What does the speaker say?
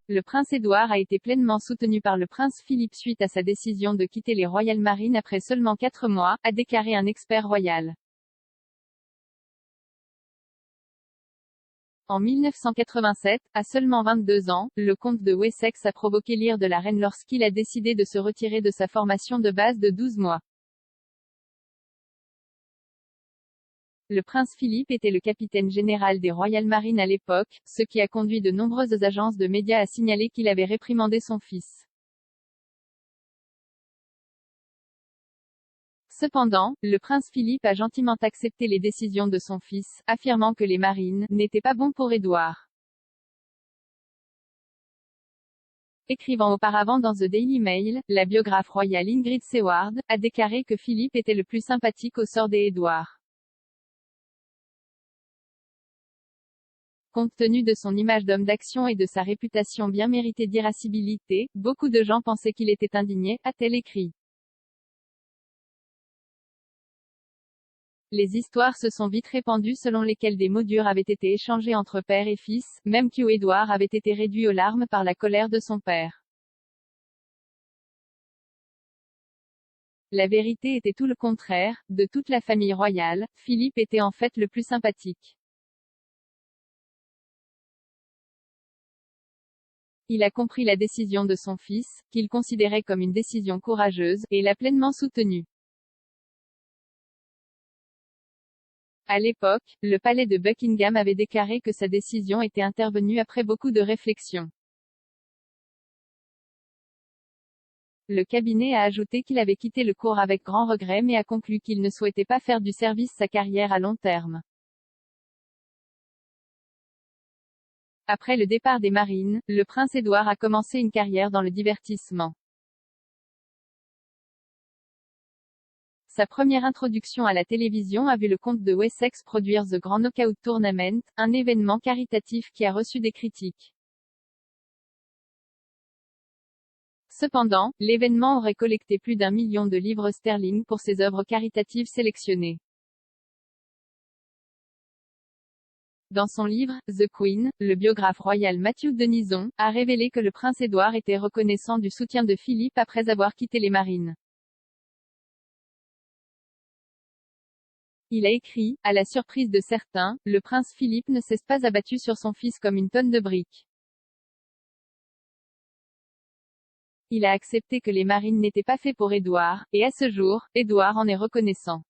le prince Édouard a été pleinement soutenu par le prince Philippe suite à sa décision de quitter les Royal Marines après seulement 4 mois, a déclaré un expert royal. En 1987, à seulement 22 ans, le comte de Wessex a provoqué l'ire de la reine lorsqu'il a décidé de se retirer de sa formation de base de 12 mois. Le prince Philippe était le capitaine général des Royal Marines à l'époque, ce qui a conduit de nombreuses agences de médias à signaler qu'il avait réprimandé son fils. Cependant, le prince Philippe a gentiment accepté les décisions de son fils, affirmant que les marines n'étaient pas bons pour Édouard. Écrivant auparavant dans The Daily Mail, la biographe royale Ingrid Seward a déclaré que Philippe était le plus sympathique au sort des Édouard. Compte tenu de son image d'homme d'action et de sa réputation bien méritée d'irascibilité, beaucoup de gens pensaient qu'il était indigné, a-t-elle écrit. Les histoires se sont vite répandues selon lesquelles des mots durs avaient été échangés entre père et fils, même qu'Édouard avait été réduit aux larmes par la colère de son père. La vérité était tout le contraire, de toute la famille royale, Philippe était en fait le plus sympathique. Il a compris la décision de son fils, qu'il considérait comme une décision courageuse, et l'a pleinement soutenue. À l'époque, le palais de Buckingham avait déclaré que sa décision était intervenue après beaucoup de réflexion. Le cabinet a ajouté qu'il avait quitté le cours avec grand regret mais a conclu qu'il ne souhaitait pas faire du service sa carrière à long terme. Après le départ des Marines, le prince Édouard a commencé une carrière dans le divertissement. Sa première introduction à la télévision a vu le comte de Wessex produire The Grand Knockout Tournament, un événement caritatif qui a reçu des critiques. Cependant, l'événement aurait collecté plus d'1 million de livres sterling pour ses œuvres caritatives sélectionnées. Dans son livre, The Queen, le biographe royal Matthew Denison a révélé que le prince Édouard était reconnaissant du soutien de Philippe après avoir quitté les Marines. Il a écrit, à la surprise de certains, le prince Philippe ne s'est pas abattu sur son fils comme une tonne de briques. Il a accepté que les Marines n'étaient pas faits pour Édouard, et à ce jour, Édouard en est reconnaissant.